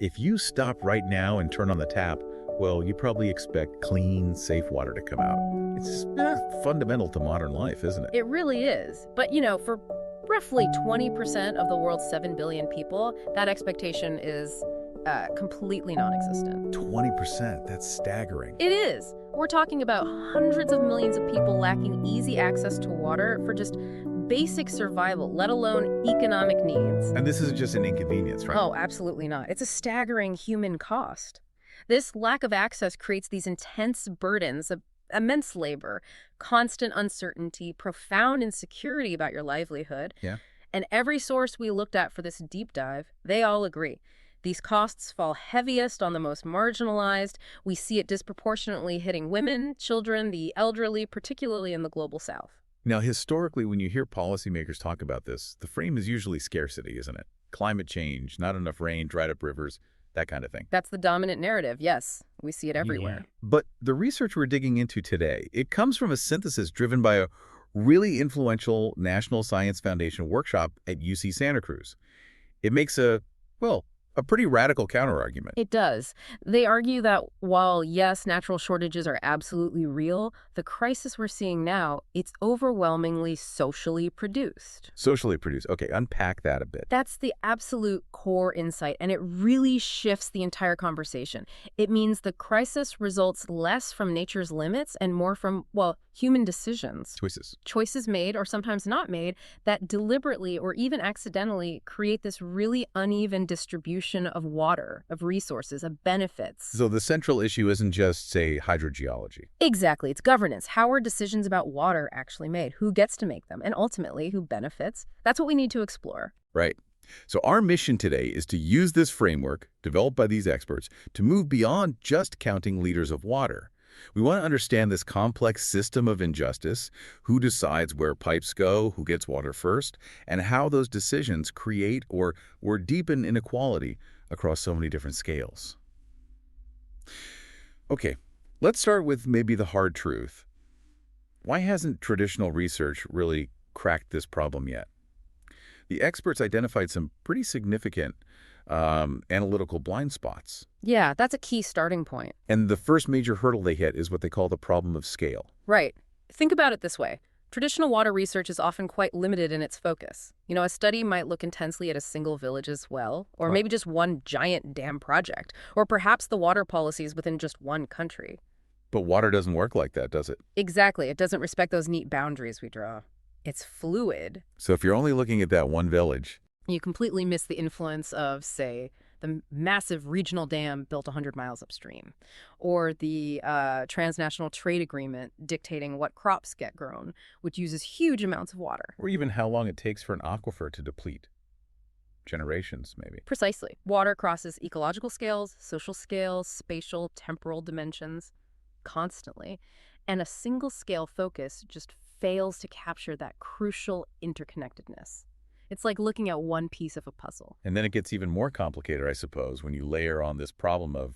If you stop right now and turn on the tap, well, you probably expect clean, safe water to come out. It's fundamental to modern life, isn't it? It really is. But, for roughly 20% of the world's 7 billion people, that expectation is completely non-existent. 20%, that's staggering. It is. We're talking about hundreds of millions of people lacking easy access to water for just basic survival, let alone economic needs. And this isn't just an inconvenience, right? Oh, absolutely not. It's a staggering human cost. This lack of access creates these intense burdens of immense labor, constant uncertainty, profound insecurity about your livelihood. Yeah. And every source we looked at for this deep dive, they all agree. These costs fall heaviest on the most marginalized. We see it disproportionately hitting women, children, the elderly, particularly in the global south. Now, historically, when you hear policymakers talk about this, the frame is usually scarcity, isn't it? Climate change, not enough rain, dried up rivers, that kind of thing. That's the dominant narrative, yes. We see it everywhere. Yeah. But the research we're digging into today, it comes from a synthesis driven by a really influential National Science Foundation workshop at UC Santa Cruz. It makes a pretty radical counterargument. It does. They argue that while, yes, natural shortages are absolutely real, the crisis we're seeing now, it's overwhelmingly socially produced. Socially produced. Okay, unpack that a bit. That's the absolute core insight, and it really shifts the entire conversation. It means the crisis results less from nature's limits and more from, human decisions. Choices made, or sometimes not made, that deliberately or even accidentally create this really uneven distribution of water, of resources, of benefits. So the central issue isn't just, say, hydrogeology. Exactly. It's governance. How are decisions about water actually made? Who gets to make them? And ultimately, who benefits? That's what we need to explore. Right. So our mission today is to use this framework, developed by these experts, to move beyond just counting liters of water. We want to understand this complex system of injustice, who decides where pipes go, who gets water first, and how those decisions create or deepen inequality across so many different scales. Okay, let's start with maybe the hard truth. Why hasn't traditional research really cracked this problem yet? The experts identified some pretty significant analytical blind spots. Yeah, that's a key starting point. And the first major hurdle they hit is what they call the problem of scale. Right. Think about it this way. Traditional water research is often quite limited in its focus. A study might look intensely at a single village's well, or maybe just one giant dam project, or perhaps the water policies within just one country. But water doesn't work like that, does it? Exactly. It doesn't respect those neat boundaries we draw. It's fluid. So if you're only looking at that one village, you completely miss the influence of, say, the massive regional dam built 100 miles upstream, or the transnational trade agreement dictating what crops get grown, which uses huge amounts of water. Or even how long it takes for an aquifer to deplete. Generations, maybe. Precisely. Water crosses ecological scales, social scales, spatial, temporal dimensions, constantly. And a single-scale focus just fails to capture that crucial interconnectedness. It's like looking at one piece of a puzzle. And then it gets even more complicated, I suppose, when you layer on this problem of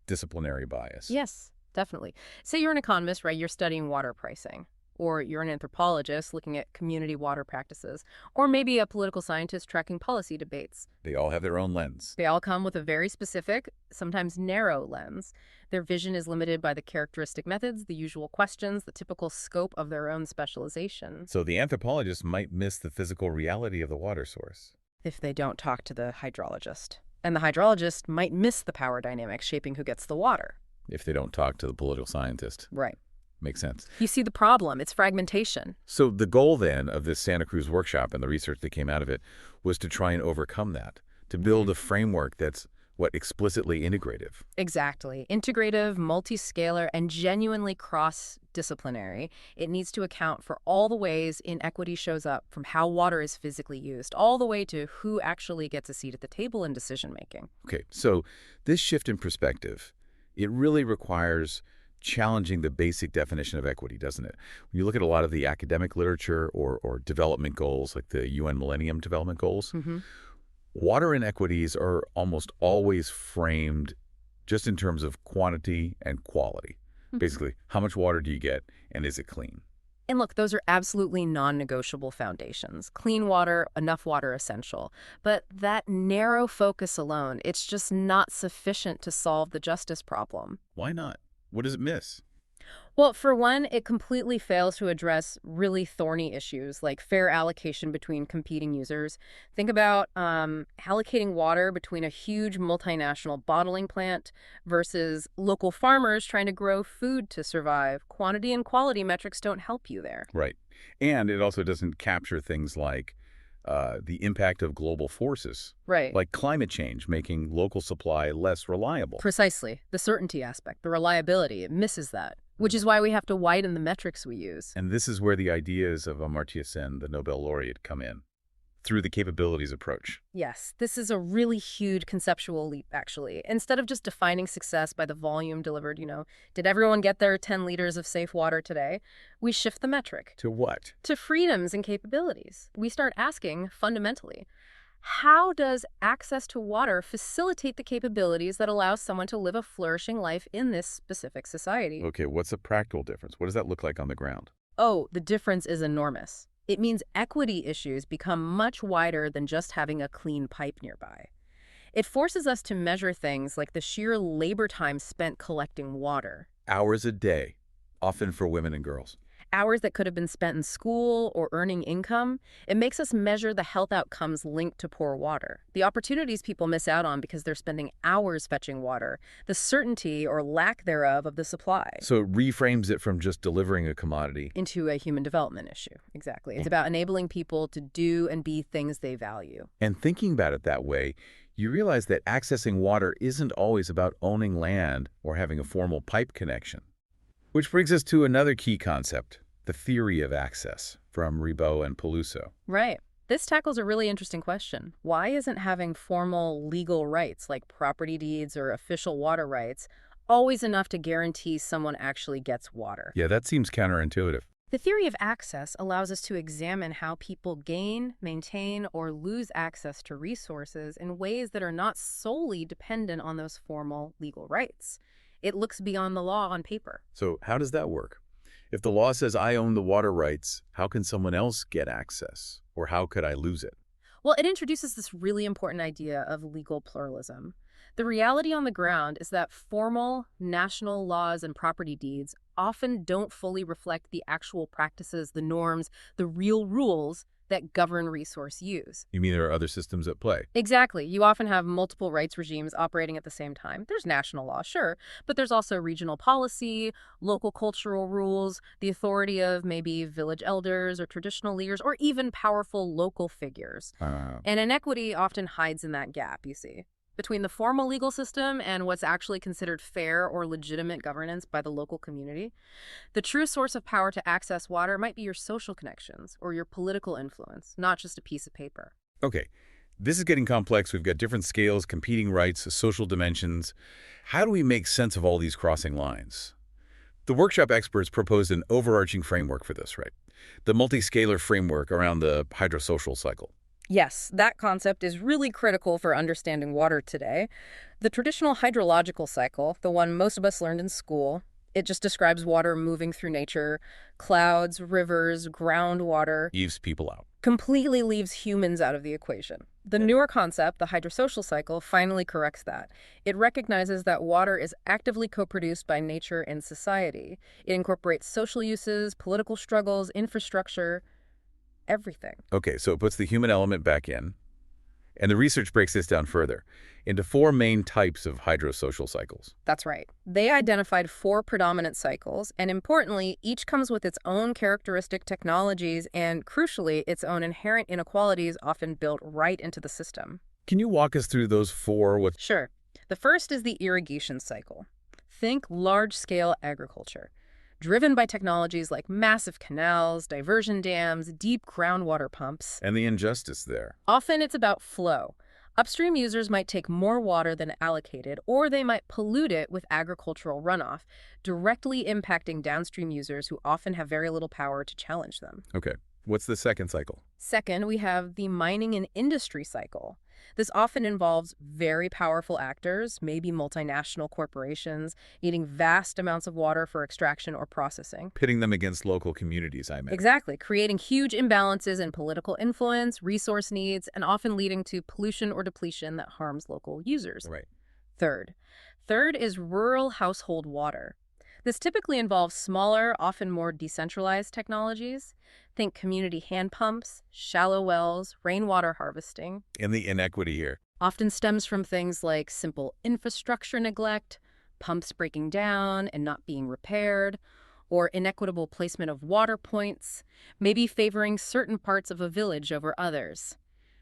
disciplinary bias. Yes, definitely. Say you're an economist, right? You're studying water pricing. Or you're an anthropologist looking at community water practices. Or maybe a political scientist tracking policy debates. They all have their own lens. They all come with a very specific, sometimes narrow lens. Their vision is limited by the characteristic methods, the usual questions, the typical scope of their own specialization. So the anthropologist might miss the physical reality of the water source. If they don't talk to the hydrologist. And the hydrologist might miss the power dynamics shaping who gets the water. If they don't talk to the political scientist. Right. Makes sense. You see the problem. It's fragmentation. So the goal then of this Santa Cruz workshop and the research that came out of it was to try and overcome that, to build a framework that's explicitly integrative. Exactly. Integrative, multi-scalar, and genuinely cross-disciplinary. It needs to account for all the ways inequity shows up, from how water is physically used, all the way to who actually gets a seat at the table in decision-making. Okay, so this shift in perspective, it really requires challenging the basic definition of equity, doesn't it? When you look at a lot of the academic literature or development goals, like the UN Millennium Development Goals, water inequities are almost always framed just in terms of quantity and quality. Basically, how much water do you get and is it clean? And look, those are absolutely non-negotiable foundations. Clean water, enough water essential. But that narrow focus alone, it's just not sufficient to solve the justice problem. Why not? What does it miss? Well, for one, it completely fails to address really thorny issues like fair allocation between competing users. Think about allocating water between a huge multinational bottling plant versus local farmers trying to grow food to survive. Quantity and quality metrics don't help you there. Right. And it also doesn't capture things like the impact of global forces, Right. like climate change, making local supply less reliable. Precisely. The certainty aspect, the reliability, it misses that, which is why we have to widen the metrics we use. And this is where the ideas of Amartya Sen, the Nobel laureate, come in, through the capabilities approach. Yes, this is a really huge conceptual leap, actually. Instead of just defining success by the volume delivered, did everyone get their 10 liters of safe water today? We shift the metric To what? to freedoms and capabilities. We start asking, fundamentally, how does access to water facilitate the capabilities that allow someone to live a flourishing life in this specific society? Okay, what's the practical difference? What does that look like on the ground? Oh, the difference is enormous. It means equity issues become much wider than just having a clean pipe nearby. It forces us to measure things like the sheer labor time spent collecting water. Hours a day, often for women and girls. Hours that could have been spent in school or earning income. It makes us measure the health outcomes linked to poor water, the opportunities people miss out on because they're spending hours fetching water, the certainty or lack thereof of the supply. So it reframes it from just delivering a commodity Into a human development issue. Exactly. It's about enabling people to do and be things they value. And thinking about it that way, you realize that accessing water isn't always about owning land or having a formal pipe connection. Which brings us to another key concept, the theory of access, from Ribot and Peluso. Right. This tackles a really interesting question. Why isn't having formal legal rights like property deeds or official water rights always enough to guarantee someone actually gets water? Yeah, that seems counterintuitive. The theory of access allows us to examine how people gain, maintain, or lose access to resources in ways that are not solely dependent on those formal legal rights. It looks beyond the law on paper. So how does that work? If the law says I own the water rights, how can someone else get access? Or how could I lose it? Well, it introduces this really important idea of legal pluralism. The reality on the ground is that formal national laws and property deeds often don't fully reflect the actual practices, the norms, the real rules that govern resource use. You mean there are other systems at play? Exactly. You often have multiple rights regimes operating at the same time. There's national law, sure, but there's also regional policy, local cultural rules, the authority of maybe village elders or traditional leaders, or even powerful local figures. And inequity often hides in that gap, you see, between the formal legal system and what's actually considered fair or legitimate governance by the local community. The true source of power to access water might be your social connections or your political influence, not just a piece of paper. Okay, this is getting complex. We've got different scales, competing rights, social dimensions. How do we make sense of all these crossing lines? The workshop experts proposed an overarching framework for this, right? The multi-scalar framework around the hydrosocial cycle. Yes, that concept is really critical for understanding water today. The traditional hydrological cycle, the one most of us learned in school, it just describes water moving through nature, clouds, rivers, groundwater, Eaves people out. completely leaves humans out of the equation. The newer concept, the hydrosocial cycle, finally corrects that. It recognizes that water is actively co-produced by nature and society. It incorporates social uses, political struggles, infrastructure, everything. Okay, so it puts the human element back in. And the research breaks this down further into 4 main types of hydrosocial cycles. That's right. They identified 4 predominant cycles, and importantly, each comes with its own characteristic technologies and, crucially, its own inherent inequalities often built right into the system. Can you walk us through those 4? Sure. The first is the irrigation cycle. Think large-scale agriculture, driven by technologies like massive canals, diversion dams, deep groundwater pumps. And the injustice there. Often it's about flow. Upstream users might take more water than allocated, or they might pollute it with agricultural runoff, directly impacting downstream users who often have very little power to challenge them. Okay, what's the second cycle? Second, we have the mining and industry cycle. This often involves very powerful actors, maybe multinational corporations, needing vast amounts of water for extraction or processing. Pitting them against local communities, I imagine. Exactly, creating huge imbalances in political influence, resource needs, and often leading to pollution or depletion that harms local users. Right. Third. Third is rural household water. This typically involves smaller, often more decentralized technologies. Think community hand pumps, shallow wells, rainwater harvesting. And the inequity here. Often stems from things like simple infrastructure neglect, pumps breaking down and not being repaired, or inequitable placement of water points, maybe favoring certain parts of a village over others.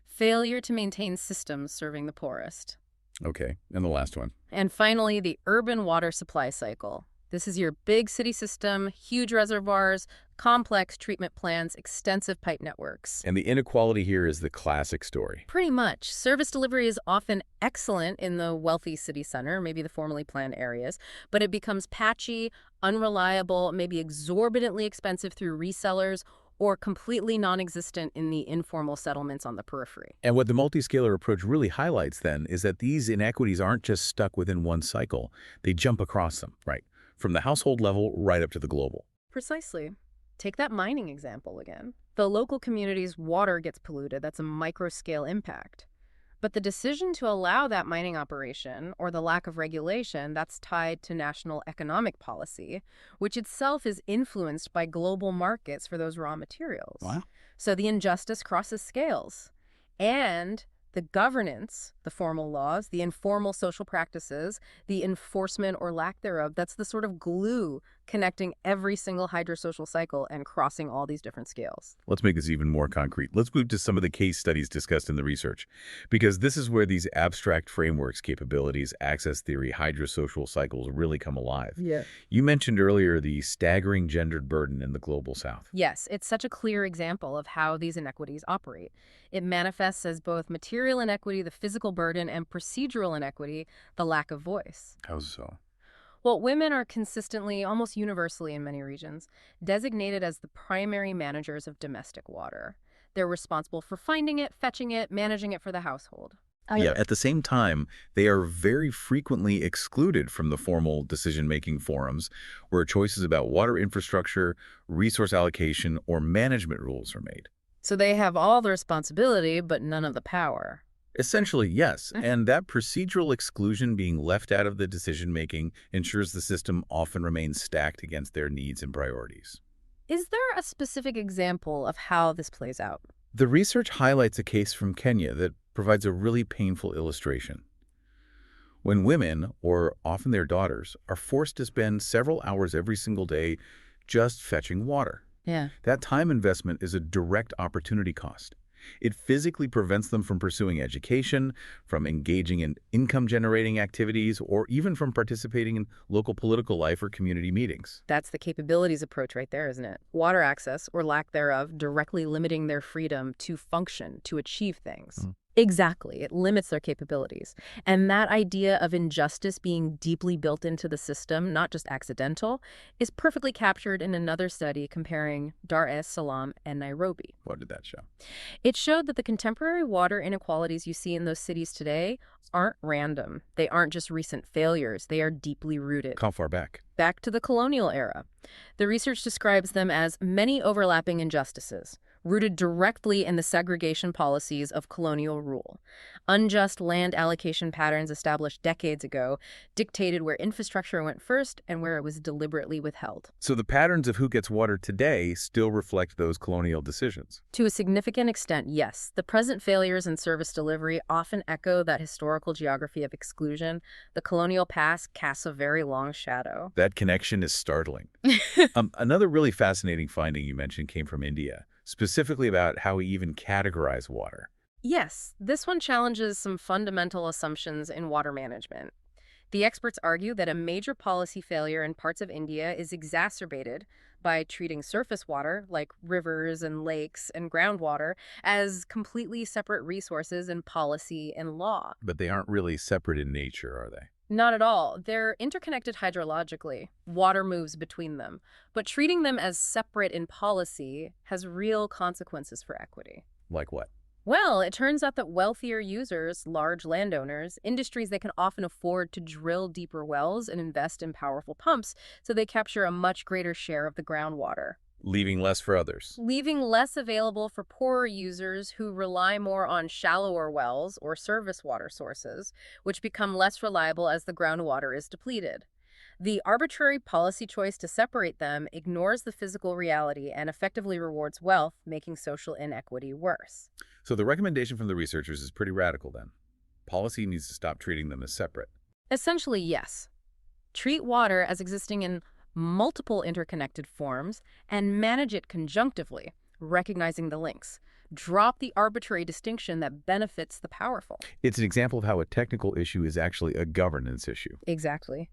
Failure to maintain systems serving the poorest. Okay, and the last one. And finally, the urban water supply cycle. This is your big city system, huge reservoirs, complex treatment plants, extensive pipe networks. And the inequality here is the classic story. Pretty much. Service delivery is often excellent in the wealthy city center, maybe the formerly planned areas, but it becomes patchy, unreliable, maybe exorbitantly expensive through resellers, or completely non-existent in the informal settlements on the periphery. And what the multiscalar approach really highlights then is that these inequities aren't just stuck within one cycle. They jump across them, right? From the household level right up to the global. Precisely. Take that mining example again. The local community's water gets polluted. That's a micro-scale impact. But the decision to allow that mining operation, or the lack of regulation, that's tied to national economic policy, which itself is influenced by global markets for those raw materials. Wow. So the injustice crosses scales. And the governance, the formal laws, the informal social practices, the enforcement or lack thereof, that's the sort of glue connecting every single hydrosocial cycle and crossing all these different scales. Let's make this even more concrete. Let's move to some of the case studies discussed in the research, because this is where these abstract frameworks, capabilities, access theory, hydrosocial cycles really come alive. Yeah. You mentioned earlier the staggering gendered burden in the global south. Yes, it's such a clear example of how these inequities operate. It manifests as both material inequity, the physical burden, and procedural inequity, the lack of voice. How so? Well, women are consistently, almost universally in many regions, designated as the primary managers of domestic water. They're responsible for finding it, fetching it, managing it for the household. Yeah, at the same time, they are very frequently excluded from the formal decision-making forums where choices about water infrastructure, resource allocation, or management rules are made. So they have all the responsibility, but none of the power. Essentially, yes. And that procedural exclusion being left out of the decision-making ensures the system often remains stacked against their needs and priorities. Is there a specific example of how this plays out? The research highlights a case from Kenya that provides a really painful illustration. When women, or often their daughters, are forced to spend several hours every single day just fetching water. Yeah. That time investment is a direct opportunity cost. It physically prevents them from pursuing education, from engaging in income-generating activities, or even from participating in local political life or community meetings. That's the capabilities approach right there, isn't it? Water access, or lack thereof, directly limiting their freedom to function, to achieve things. Exactly. It limits their capabilities. And that idea of injustice being deeply built into the system, not just accidental, is perfectly captured in another study comparing Dar es Salaam and Nairobi. What did that show? It showed that the contemporary water inequalities you see in those cities today aren't random. They aren't just recent failures. They are deeply rooted. How far back? Back to the colonial era. The research describes them as many overlapping injustices, rooted directly in the segregation policies of colonial rule. Unjust land allocation patterns established decades ago dictated where infrastructure went first and where it was deliberately withheld. So the patterns of who gets water today still reflect those colonial decisions. To a significant extent, yes. The present failures in service delivery often echo that historical geography of exclusion. The colonial past casts a very long shadow. That connection is startling. Another really fascinating finding you mentioned came from India, specifically about how we even categorize water. Yes, this one challenges some fundamental assumptions in water management. The experts argue that a major policy failure in parts of India is exacerbated by treating surface water, like rivers and lakes and groundwater, as completely separate resources in policy and law. But they aren't really separate in nature, are they? Not at all. They're interconnected hydrologically. Water moves between them. But treating them as separate in policy has real consequences for equity. Like what? Well, it turns out that wealthier users, large landowners, industries that can often afford to drill deeper wells and invest in powerful pumps, so they capture a much greater share of the groundwater, Leaving less for others. leaving less available for poorer users who rely more on shallower wells or surface water sources, which become less reliable as the groundwater is depleted. The arbitrary policy choice to separate them ignores the physical reality and effectively rewards wealth, making social inequity worse. So the recommendation from the researchers is pretty radical then. Policy needs to stop treating them as separate. Essentially, yes. Treat water as existing in multiple interconnected forms and manage it conjunctively, recognizing the links. Drop the arbitrary distinction that benefits the powerful. It's an example of how a technical issue is actually a governance issue. Exactly.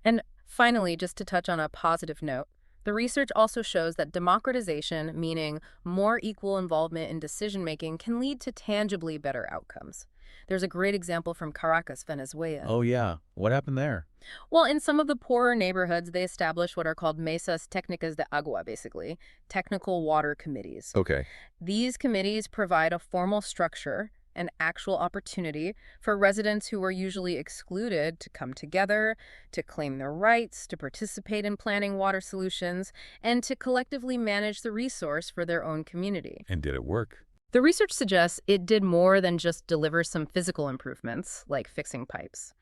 And finally, just to touch on a positive note, the research also shows that democratization, meaning more equal involvement in decision-making, can lead to tangibly better outcomes. There's a great example from Caracas, Venezuela. Oh yeah, what happened there? Well, in some of the poorer neighborhoods, they established what are called mesas técnicas de agua, basically, technical water committees. Okay. These committees provide a formal structure and actual opportunity for residents who were usually excluded to come together, to claim their rights, to participate in planning water solutions, and to collectively manage the resource for their own community. And did it work? The research suggests it did more than just deliver some physical improvements, like fixing pipes.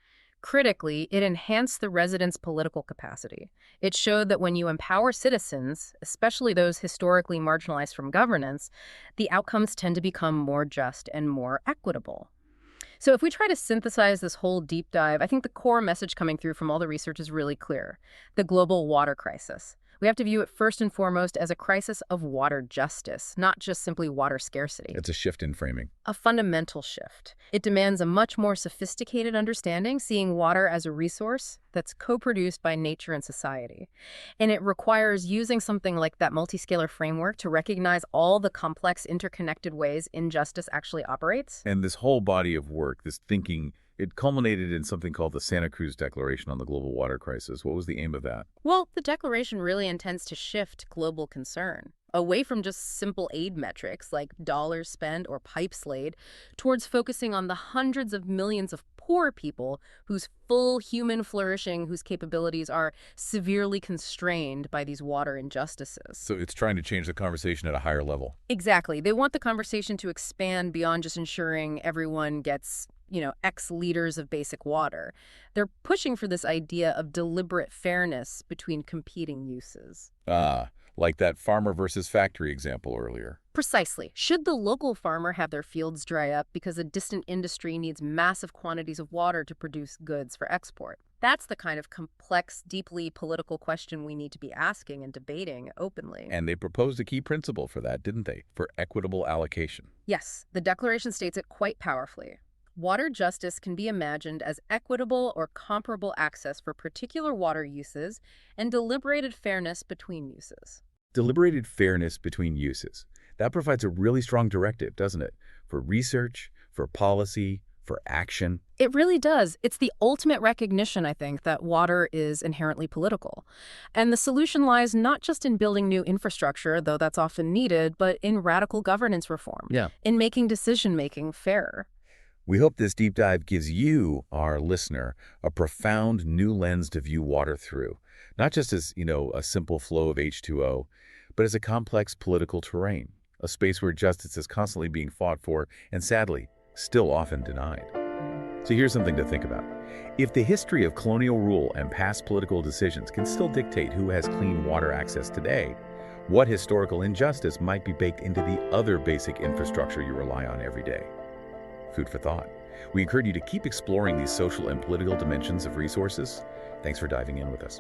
Critically, it enhanced the residents' political capacity. It showed that when you empower citizens, especially those historically marginalized from governance, the outcomes tend to become more just and more equitable. So if we try to synthesize this whole deep dive, I think the core message coming through from all the research is really clear. The global water crisis. We have to view it first and foremost as a crisis of water justice, not just simply water scarcity. It's a shift in framing. A fundamental shift. It demands a much more sophisticated understanding, seeing water as a resource that's co-produced by nature and society. And it requires using something like that multiscalar framework to recognize all the complex, interconnected ways injustice actually operates. And this whole body of work, this thinking, it culminated in something called the Santa Cruz Declaration on the Global Water Crisis. What was the aim of that? Well, the declaration really intends to shift global concern away from just simple aid metrics like dollars spent or pipes laid towards focusing on the hundreds of millions of poor people whose full human flourishing, whose capabilities are severely constrained by these water injustices. So it's trying to change the conversation at a higher level. Exactly. They want the conversation to expand beyond just ensuring everyone gets X liters of basic water. They're pushing for this idea of deliberate fairness between competing uses. Like that farmer versus factory example earlier. Precisely. Should the local farmer have their fields dry up because a distant industry needs massive quantities of water to produce goods for export? That's the kind of complex, deeply political question we need to be asking and debating openly. And they proposed a key principle for that, didn't they? For equitable allocation. Yes, the Declaration states it quite powerfully. Water justice can be imagined as equitable or comparable access for particular water uses and deliberated fairness between uses. Deliberated fairness between uses. That provides a really strong directive, doesn't it? For research, for policy, for action. It really does. It's the ultimate recognition, I think, that water is inherently political. And the solution lies not just in building new infrastructure, though that's often needed, but in radical governance reform. Yeah. In making decision-making fairer. We hope this deep dive gives you, our listener, a profound new lens to view water through. Not just as, a simple flow of H2O, but as a complex political terrain, a space where justice is constantly being fought for and, sadly, still often denied. So here's something to think about. If the history of colonial rule and past political decisions can still dictate who has clean water access today, what historical injustice might be baked into the other basic infrastructure you rely on every day? Food for thought. We encourage you to keep exploring these social and political dimensions of resources. Thanks for diving in with us.